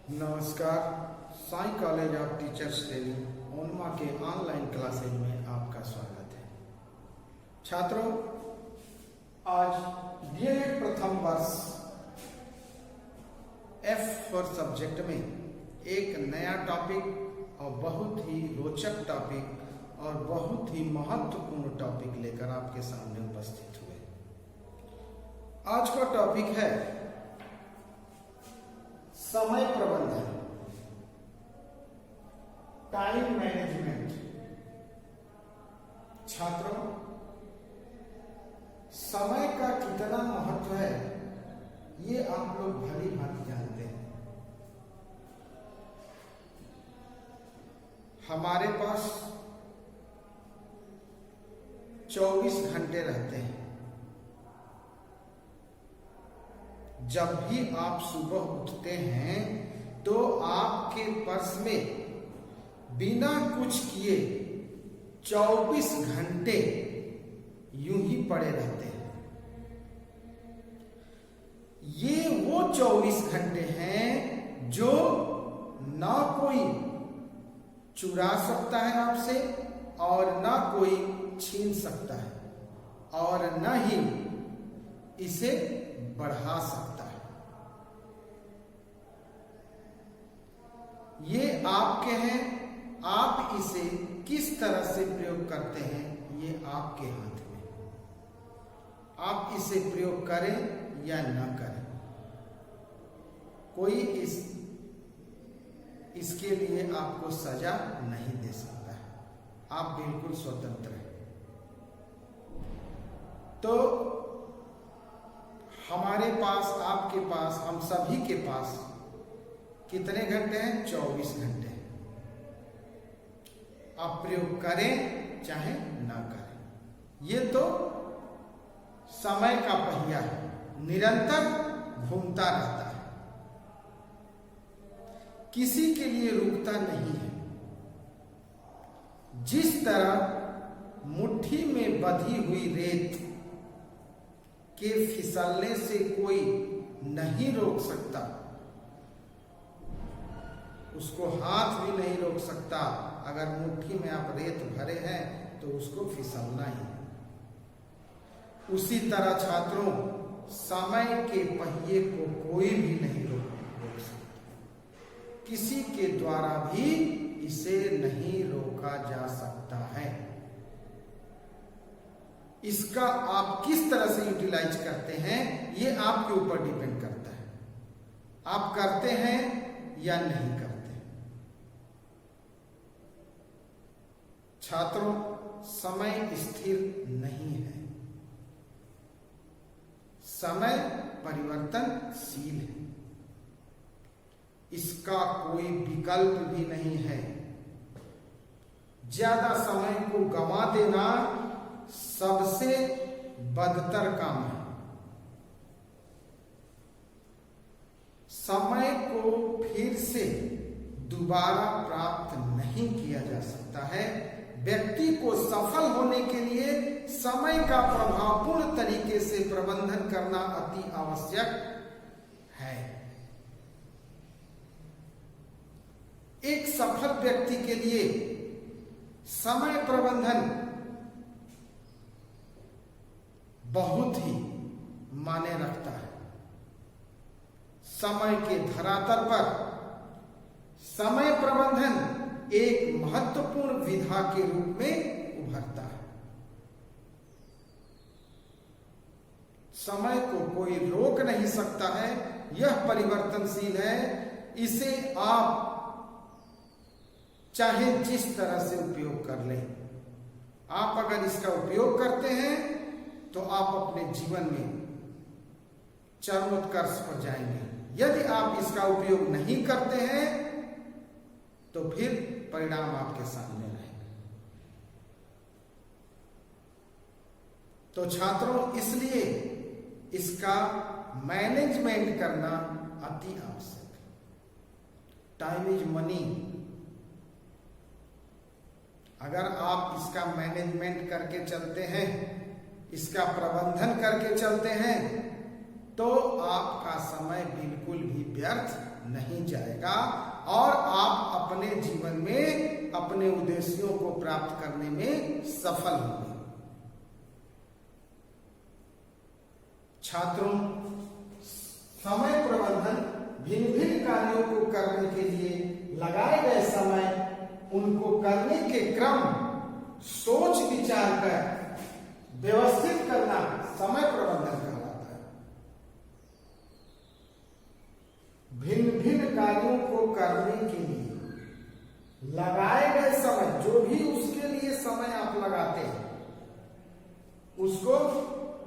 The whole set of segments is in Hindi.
नमस्कार। Sai college of teachers training ओनमा के ऑनलाइन क्लासेज में आपका स्वागत है। छात्रों, आज डीएलएड प्रथम वर्ष F4 सब्जेक्ट में एक नया टॉपिक और बहुत ही रोचक टॉपिक और बहुत ही महत्वपूर्ण टॉपिक लेकर आपके सामने उपस्थित हुए। आज का टॉपिक है समय प्रबंधन, टाइम मैनेजमेंट। छात्रों, समय का कितना महत्व है ये आप लोग भली भांति जानते हैं। हमारे पास 24 घंटे रहते हैं। जब भी आप सुबह उठते हैं तो आपके पर्स में बिना कुछ किए 24 घंटे यूं ही पड़े रहते हैं। ये वो 24 घंटे हैं जो ना कोई चुरा सकता है आपसे और ना कोई छीन सकता है और ना ही इसे बढ़ा सकता है। ये आपके हैं, आप इसे किस तरह से प्रयोग करते हैं ये आपके हाथ में। आप इसे प्रयोग करें या ना करें, कोई इसके लिए आपको सजा नहीं दे सकता है। आप बिल्कुल स्वतंत्र हैं। तो हमारे पास, आपके पास, हम सभी के पास कितने घंटे हैं? 24 घंटे। आप प्रयोग करें चाहे ना करें, ये तो समय का पहिया है, निरंतर घूमता रहता है, किसी के लिए रुकता नहीं है। जिस तरह मुट्ठी में बंधी हुई रेत के फिसलने से कोई नहीं रोक सकता, उसको हाथ भी नहीं रोक सकता। अगर मुट्ठी में आप रेत भरे हैं तो उसको फिसलना ही। उसी तरह छात्रों, समय के पहिए को कोई भी नहीं रोक सकता। किसी के द्वारा भी इसे नहीं रोका जा सकता है। इसका आप किस तरह से यूटिलाइज करते हैं ये आपके ऊपर डिपेंड करता है। आप करते हैं या नहीं करते। छात्रों, समय स्थिर नहीं है, समय परिवर्तनशील है। इसका कोई विकल्प भी नहीं है। ज्यादा समय को गंवा देना सबसे बदतर काम है। समय को फिर से दोबारा प्राप्त नहीं किया जा सकता है। व्यक्ति को सफल होने के लिए समय का प्रभावपूर्ण तरीके से प्रबंधन करना अति आवश्यक है। एक सफल व्यक्ति के लिए समय प्रबंधन बहुत ही मायने रखता है। समय के धरातल पर समय प्रबंधन एक महत्वपूर्ण विधा के रूप में उभरता है। समय को कोई रोक नहीं सकता है, यह परिवर्तनशील है। इसे आप चाहे जिस तरह से उपयोग कर लें। आप अगर इसका उपयोग करते हैं तो आप अपने जीवन में चरमोत्कर्ष पर जाएंगे। यदि आप इसका उपयोग नहीं करते हैं तो फिर परिणाम आपके सामने रहेंगे। तो छात्रों, इसलिए इसका मैनेजमेंट करना अति आवश्यक है। Time is money. अगर आप इसका मैनेजमेंट करके चलते हैं, इसका प्रबंधन करके चलते हैं तो आपका समय बिल्कुल भी व्यर्थ नहीं जाएगा और आप अपने जीवन में अपने उद्देश्यों को प्राप्त करने में सफल होंगे। छात्रों, समय प्रबंधन भिन्न भिन्न कार्यों को करने के लिए लगाए गए समय, उनको करने के क्रम सोच विचार कर व्यवस्थित करना समय प्रबंधन कहलाता है। भिन्न भिन्न कार्यों को करने के लिए लगाए गए समय, जो भी उसके लिए समय आप लगाते हैं, उसको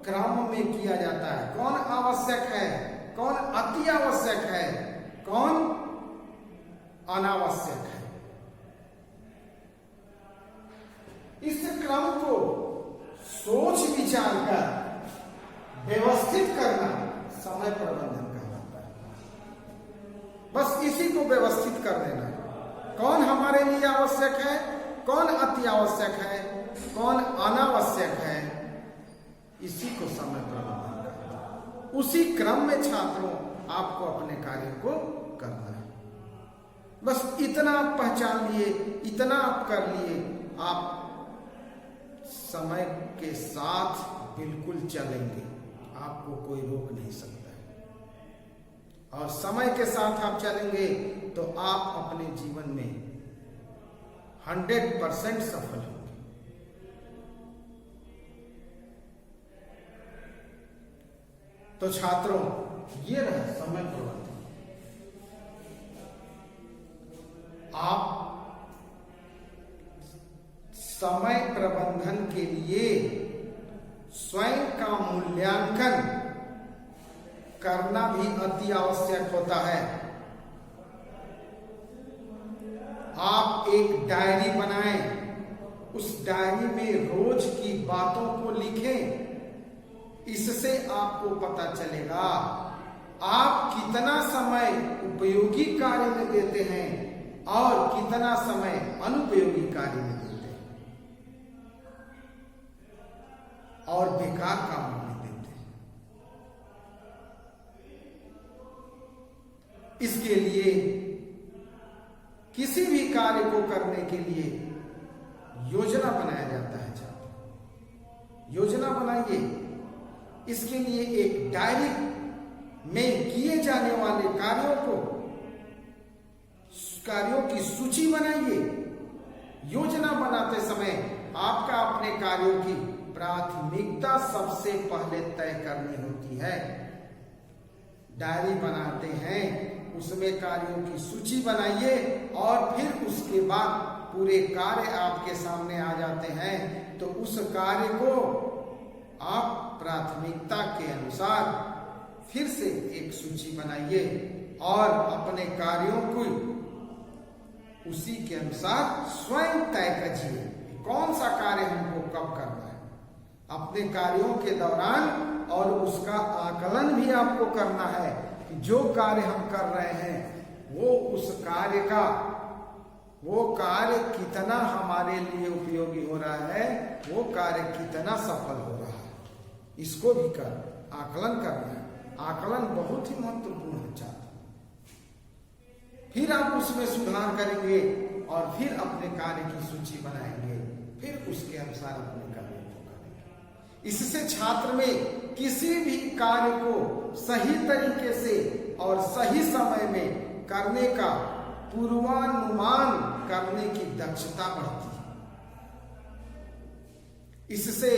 क्रम में किया जाता है। कौन आवश्यक है, कौन अति आवश्यक है, कौन अनावश्यक है। इस क्रम को सोच विचार कर व्यवस्थित करना समय प्रबंधन कहलाता है। बस इसी को व्यवस्थित कर देना, कौन हमारे लिए आवश्यक है, कौन अति आवश्यक है, कौन अनावश्यक है, इसी को समय प्रबंधन कहते हैं। उसी क्रम में छात्रों आपको अपने कार्य को करना है। बस इतना आप पहचान लिए, इतना आप कर लिए, आप समय के साथ बिल्कुल चलेंगे, आपको कोई रोक नहीं सकता है। और समय के साथ आप चलेंगे तो आप अपने जीवन में 100% सफल होंगे। तो छात्रों, ये रहा समय प्रबंधन। आप समय प्रबंधन के लिए स्वयं का मूल्यांकन करना भी अति आवश्यक होता है। आप एक डायरी बनाएं, उस डायरी में रोज की बातों को लिखें। इससे आपको पता चलेगा आप कितना समय उपयोगी कार्य में देते हैं और कितना समय अनुपयोगी कार्य में देते हैं और बेकार कामों में देते हैं। इसके लिए किसी भी कार्य को करने के लिए योजना बनाया जाता है। छात्र, योजना बनाइए। इसके लिए एक डायरी में किए जाने वाले कार्यों की सूची बनाइए। योजना बनाते समय आपका अपने कार्यों की प्राथमिकता सबसे पहले तय करनी होती है। डायरी बनाते हैं, उसमें कार्यों की सूची बनाइए और फिर उसके बाद पूरे कार्य आपके सामने आ जाते हैं तो उस कार्य को आप प्राथमिकता के अनुसार फिर से एक सूची बनाइए और अपने कार्यों को उसी के अनुसार स्वयं तय कीजिए कौन सा कार्य हमको कब करना है। अपने कार्यों के दौरान और उसका आकलन भी आपको करना है कि जो कार्य हम कर रहे हैं वो कार्य कितना हमारे लिए उपयोगी हो रहा है, वो कार्य कितना सफल हो रहा है, इसको भी आकलन करना है। आकलन बहुत ही महत्वपूर्ण है छात्र। फिर आप उसमें सुधार करेंगे और फिर अपने कार्य की सूची बनाएंगे, फिर उसके अनुसार अपने कार्य को करेंगे। इससे छात्र में किसी भी कार्य को सही तरीके से और सही समय में करने का पूर्वानुमान करने की दक्षता बढ़ती है। इससे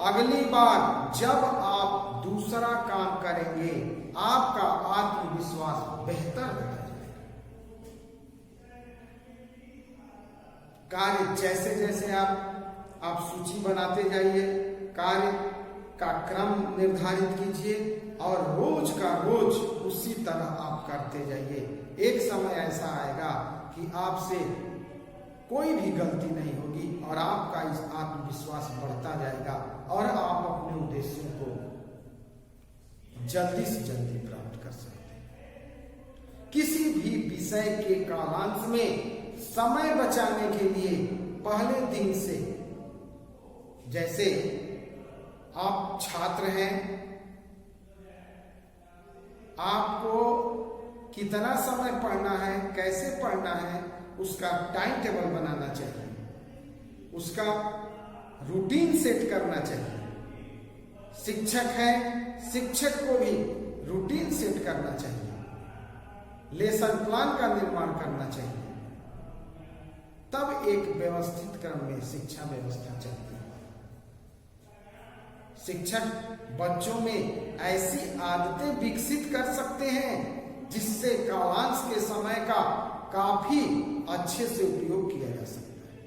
अगली बार जब आप दूसरा काम करेंगे आपका आत्मविश्वास बेहतर होता जाएगा। कार्य जैसे जैसे आप सूची बनाते जाइए, कार्य का क्रम निर्धारित कीजिए और रोज का रोज उसी तरह आप करते जाइए। एक समय ऐसा आएगा कि आपसे कोई भी गलती नहीं होगी और आपका इस आत्मविश्वास बढ़ता जाएगा और आप अपने उद्देश्यों को जल्दी से जल्दी प्राप्त कर सकते हैं। किसी भी विषय के कालांश में समय बचाने के लिए पहले दिन से, जैसे आप छात्र हैं आपको कितना समय पढ़ना है, कैसे पढ़ना है, उसका टाइम टेबल बनाना चाहिए, उसका रूटीन सेट करना चाहिए। शिक्षक है, शिक्षक को भी रूटीन सेट करना चाहिए, लेसन प्लान का निर्माण करना चाहिए, तब एक व्यवस्थित क्रम में शिक्षा व्यवस्था चलती है। शिक्षक बच्चों में ऐसी आदतें विकसित कर सकते हैं जिससे कालांश के समय का काफी अच्छे से उपयोग किया जा सकता है।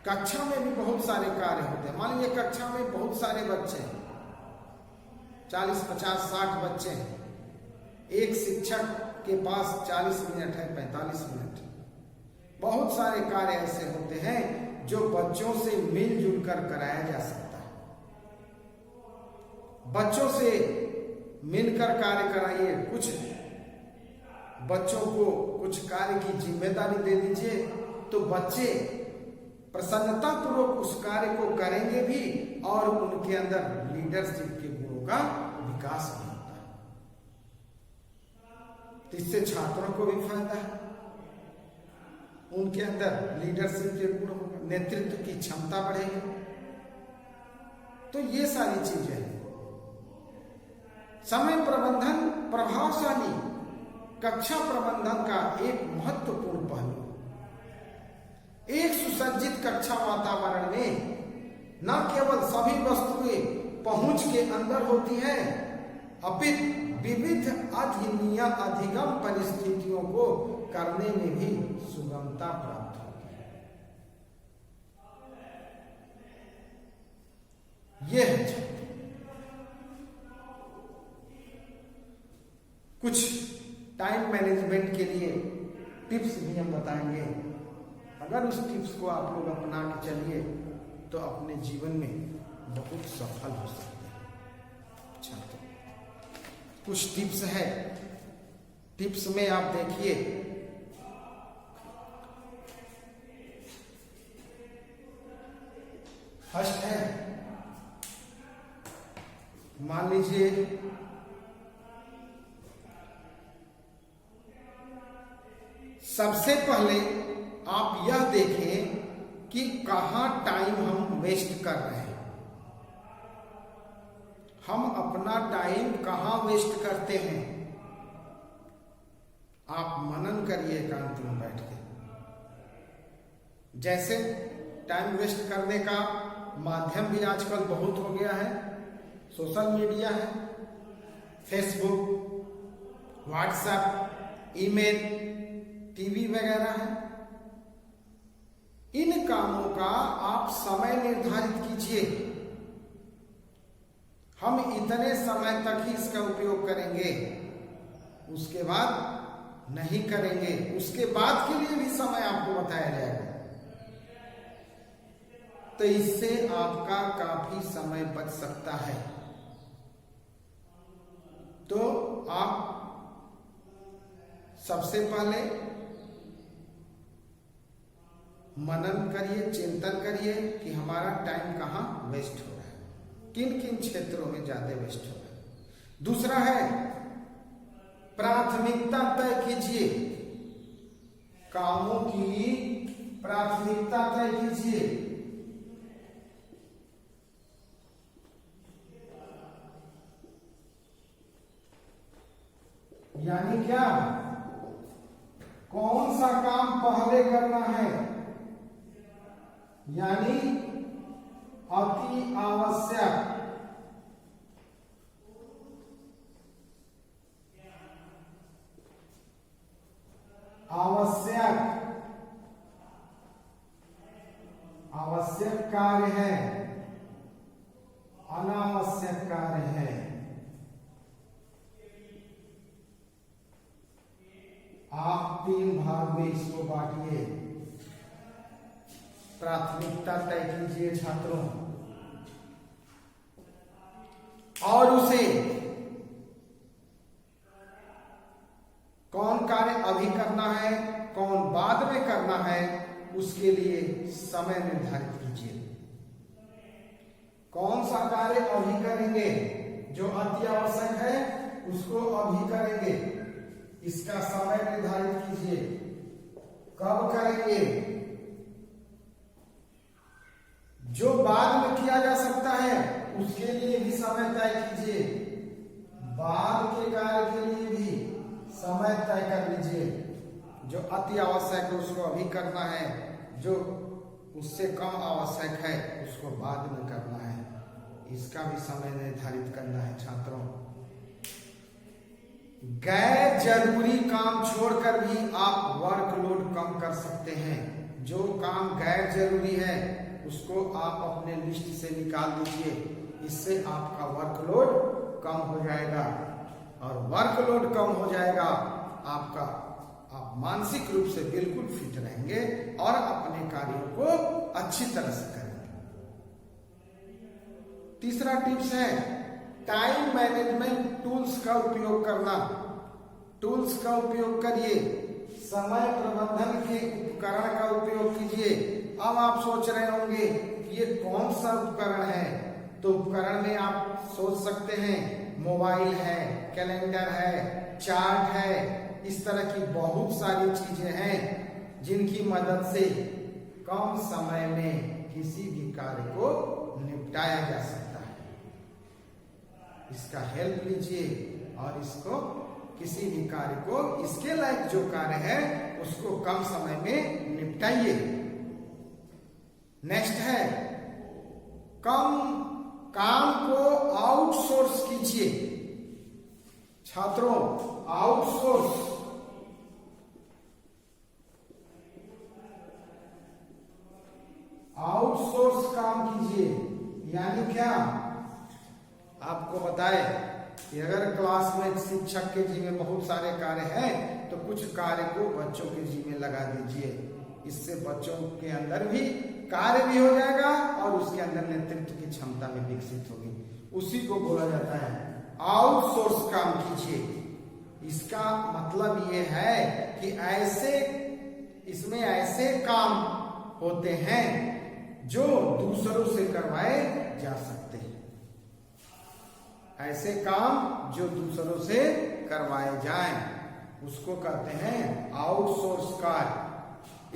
कक्षा में भी बहुत सारे कार्य होते हैं। मान लीजिए कक्षा में बहुत सारे बच्चे हैं, 40, 50, 60 बच्चे हैं। एक शिक्षक के पास 40 मिनट है, 45 मिनट। बहुत सारे कार्य ऐसे होते हैं जो बच्चों से मिलजुल कर कराया जा सकता है। बच्चों से मिलकर कार्य कराइए, कुछ बच्चों को कुछ कार्य की जिम्मेदारी दे दीजिए, तो बच्चे प्रसन्नता पूर्वक उस कार्य को करेंगे भी और उनके अंदर लीडरशिप के गुणों का विकास भी होता है। तो इससे छात्रों को भी फायदा है, उनके अंदर लीडरशिप के गुण होगा, नेतृत्व की क्षमता बढ़ेगी। तो ये सारी चीजें हैं। समय प्रबंधन प्रभावशाली कक्षा प्रबंधन का एक महत्वपूर्ण पहलू। एक सुसज्जित कक्षा वातावरण में न केवल सभी वस्तुएं पहुंच के अंदर होती हैं, अपितु विविध अधिगम परिस्थितियों को करने में भी सुगमता प्राप्त होती है। यह है कुछ टाइम मैनेजमेंट के लिए टिप्स भी हम बताएंगे। अगर उस टिप्स को आप लोग अपना के चलिए तो अपने जीवन में बहुत सफल हो सकते हैं। अच्छा, तो कुछ टिप्स है। टिप्स में आप देखिए, फर्स्ट है, मान लीजिए सबसे पहले आप यह देखें कि कहां टाइम हम वेस्ट कर रहे हैं। हम अपना टाइम कहां वेस्ट करते हैं। आप मनन करिए एकांत में बैठ के। जैसे टाइम वेस्ट करने का माध्यम भी आजकल बहुत हो गया है। सोशल मीडिया है, फेसबुक, व्हाट्सएप, ईमेल, टीवी वगैरह है। इन कामों का आप समय निर्धारित कीजिए। हम इतने समय तक ही इसका उपयोग करेंगे, उसके बाद नहीं करेंगे। उसके बाद के लिए भी समय आपको बताया जाएगा। तो इससे आपका काफी समय बच सकता है। तो आप सबसे पहले मनन करिए, चिंतन करिए कि हमारा टाइम कहाँ वेस्ट हो रहा है, किन किन क्षेत्रों में ज्यादा वेस्ट हो रहा है। दूसरा है, प्राथमिकता तय कीजिए। कामों की प्राथमिकता तय कीजिए। यानी क्या, कौन सा काम पहले करना है, यानी अति आवश्यक, आवश्यक कार्य है, अनावश्यक कार्य है। आप 3 भाग में इसको बांटिए। प्राथमिकता तय कीजिए छात्रों, और उसे कौन कार्य अभी करना है, कौन बाद में करना है, उसके लिए समय निर्धारित कीजिए। कौन सा कार्य अभी करेंगे जो अति आवश्यक है, उसको अभी करेंगे। इसका समय निर्धारित कीजिए, कब करेंगे। जो बाद में किया जा सकता है उसके लिए भी समय तय कीजिए, बाद के कार्य के लिए भी समय तय कर लीजिए। जो अति आवश्यक है उसको अभी करना है, जो उससे कम आवश्यक है उसको बाद में करना है। इसका भी समय निर्धारित करना है छात्रों। गैर जरूरी काम छोड़कर भी आप वर्कलोड कम कर सकते हैं। जो काम गैर जरूरी है उसको आप अपने लिस्ट से निकाल दीजिए, इससे आपका वर्कलोड कम हो जाएगा। और वर्कलोड कम हो जाएगा आपका, आप मानसिक रूप से बिल्कुल फिट रहेंगे और अपने कार्यों को अच्छी तरह से करेंगे। तीसरा टिप्स है टाइम मैनेजमेंट टूल्स का उपयोग करना। टूल्स का उपयोग करिए, समय प्रबंधन के उपकरण का उपयोग कीजिए। अब आप सोच रहे होंगे कि ये कौन सा उपकरण है, तो उपकरण में आप सोच सकते हैं मोबाइल है, कैलेंडर है, चार्ट है, इस तरह की बहुत सारी चीजें हैं जिनकी मदद से कम समय में किसी भी कार्य को निपटाया जा सकता है। इसका हेल्प लीजिए और इसको किसी भी कार्य को, इसके लायक जो कार्य है उसको कम समय में निपटाइए। नेक्स्ट है कम काम को आउटसोर्स कीजिए। छात्रों, आउटसोर्स काम कीजिए। यानी क्या, आपको बताए कि अगर क्लास में शिक्षक के जिम्मे बहुत सारे कार्य हैं तो कुछ कार्य को बच्चों के जिम्मे लगा दीजिए। इससे बच्चों के अंदर भी कार्य भी हो जाएगा और उसके अंदर नेतृत्व की क्षमता भी विकसित होगी। उसी को बोला जाता है आउटसोर्स काम कीजिए। इसका मतलब ये है कि इसमें ऐसे काम होते हैं जो दूसरों से करवाए जा सकते हैं। ऐसे काम जो दूसरों से करवाए जाएं उसको कहते हैं आउटसोर्स कार्य।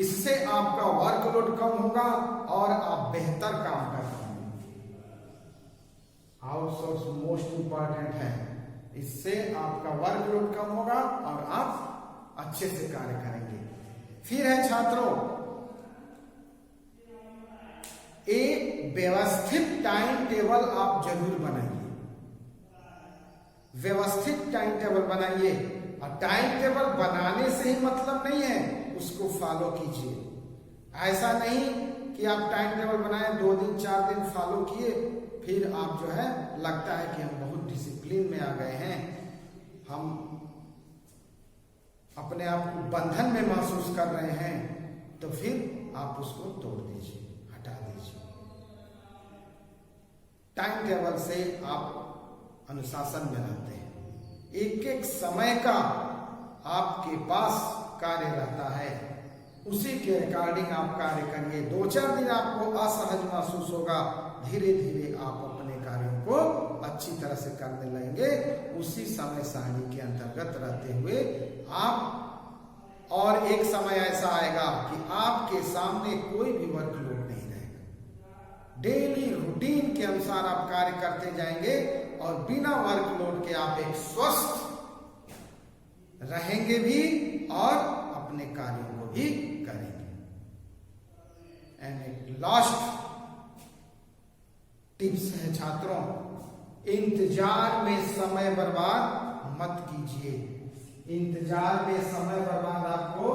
इससे आपका वर्कलोड कम होगा और आप बेहतर काम कर पाएंगे। आउटसोर्स मोस्ट इंपॉर्टेंट है, इससे आपका वर्कलोड कम होगा और आप अच्छे से कार्य करेंगे। फिर है छात्रों, एक व्यवस्थित टाइम टेबल आप जरूर बनाइए। व्यवस्थित टाइम टेबल बनाइए और टाइम टेबल बनाने से ही मतलब नहीं है, उसको फॉलो कीजिए। ऐसा नहीं कि आप टाइम टेबल बनाए 2 दिन 4 दिन फॉलो किए, फिर आप जो है लगता है कि हम बहुत डिसिप्लिन में आ गए हैं, हम अपने आप को बंधन में महसूस कर रहे हैं, तो फिर आप उसको तोड़ दीजिए, हटा दीजिए। टाइम टेबल से आप अनुशासन में रहते हैं। एक एक समय का आपके पास कार्य रहता है, उसी के अकॉर्डिंग आप कार्य करिए। 2-4 दिन आपको असहज महसूस होगा, धीरे धीरे आप अपने कार्यों को अच्छी तरह से करने लगेंगे। उसी समय सारणी के अंतर्गत रहते हुए आप, और एक समय ऐसा आएगा कि आपके सामने कोई भी वर्कलोड नहीं रहेगा। डेली रूटीन के अनुसार आप कार्य करते जाएंगे और बिना वर्कलोड के आप एक स्वस्थ रहेंगे भी और अपने कार्यों को भी करेंगे। एंड एक लास्ट टिप्स है छात्रों, इंतजार में समय बर्बाद मत कीजिए। इंतजार में समय बर्बाद आपको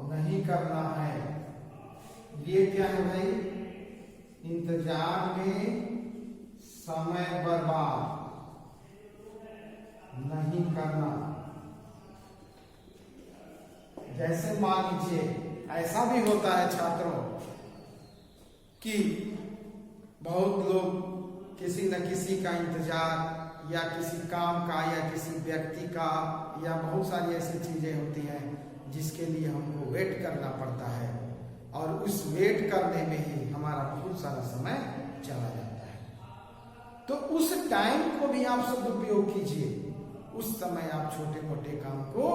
नहीं करना है। ये क्या है भाई, इंतजार में समय बर्बाद नहीं करना। जैसे मान लीजिए ऐसा भी होता है छात्रों कि बहुत लोग किसी न किसी का इंतजार, या किसी काम का, या किसी व्यक्ति का, या बहुत सारी ऐसी चीजें होती हैं जिसके लिए हमको वेट करना पड़ता है, और उस वेट करने में ही हमारा बहुत सारा समय चला जाता है। तो उस टाइम को भी आप सदुपयोग कीजिए। उस समय आप छोटे मोटे काम को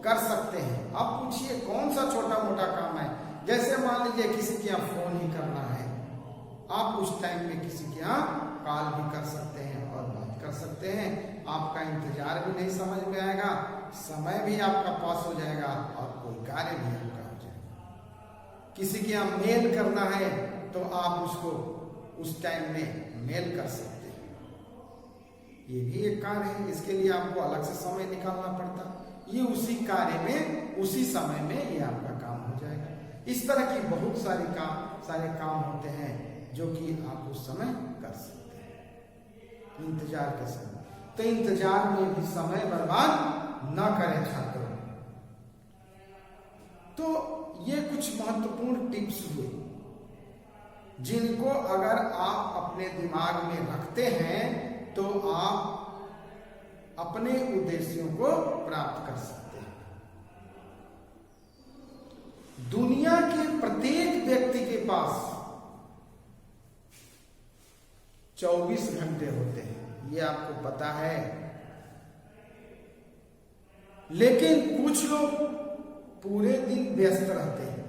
कर सकते हैं। आप पूछिए कौन सा छोटा मोटा काम है। जैसे मान लीजिए किसी के यहाँ फोन ही करना है, आप उस टाइम में किसी के यहाँ कॉल भी कर सकते हैं और बात कर सकते हैं। आपका इंतजार भी नहीं समझ में आएगा, समय भी आपका पास हो जाएगा और कोई कार्य भी आपका हो जाएगा। किसी के यहाँ मेल करना है तो आप उसको उस टाइम में मेल कर सकते हैं। ये भी एक कार्य है, इसके लिए आपको अलग से समय निकालना पड़ता, ये उसी कार्य में उसी समय में ये आपका काम हो जाएगा। इस तरह की बहुत सारे काम होते हैं जो कि आप उस समय कर सकते हैं इंतजार के समय। तो इंतजार में भी समय बर्बाद न करें छात्रों। तो ये कुछ महत्वपूर्ण टिप्स हुए जिनको अगर आप अपने दिमाग में रखते हैं तो आप अपने उद्देश्यों को प्राप्त कर सकते हैं। दुनिया के प्रत्येक व्यक्ति के पास 24 घंटे होते हैं, ये आपको पता है। लेकिन कुछ लोग पूरे दिन व्यस्त रहते हैं,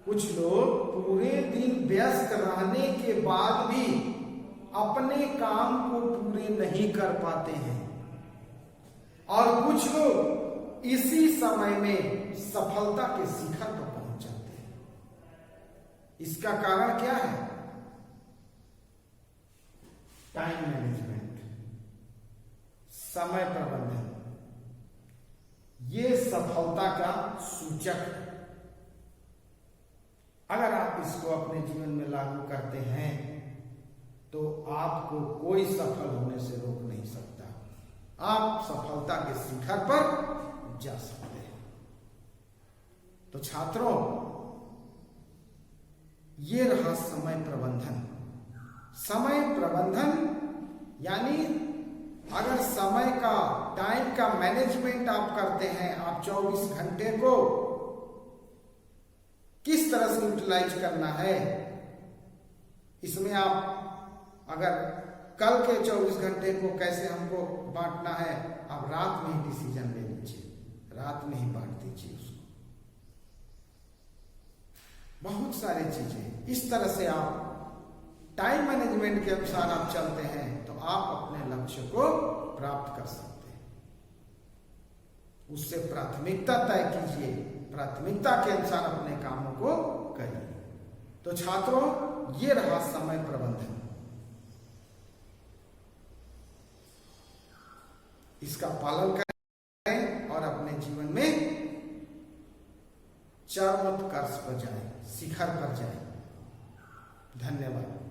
कुछ लोग पूरे दिन व्यस्त रहने के बाद भी अपने काम को पूरे नहीं कर पाते हैं, और कुछ लोग इसी समय में सफलता के शिखर पर पहुंच जाते हैं। इसका कारण क्या है? टाइम मैनेजमेंट, समय प्रबंधन, ये सफलता का सूचक है। अगर आप इसको अपने जीवन में लागू करते हैं तो आपको कोई सफल होने से रोक नहीं सकता। आप सफलता के शिखर पर जा सकते हैं। तो छात्रों, ये रहा समय प्रबंधन। समय प्रबंधन यानी अगर समय का, टाइम का मैनेजमेंट आप करते हैं, आप 24 घंटे को किस तरह से यूटिलाइज करना है, इसमें आप अगर कल के 24 घंटे को कैसे हमको बांटना है, आप रात में ही डिसीजन ले लीजिए, रात में ही बांट दीजिए उसको। बहुत सारी चीजें इस तरह से आप टाइम मैनेजमेंट के अनुसार आप चलते हैं तो आप अपने लक्ष्य को प्राप्त कर सकते हैं। उससे प्राथमिकता तय कीजिए, प्राथमिकता के अनुसार अपने कामों को करिए। तो छात्रों, ये रहा समय प्रबंधन। इसका पालन करें और अपने जीवन में चरमोत्कर्ष पर जाएं, शिखर पर जाएं। धन्यवाद।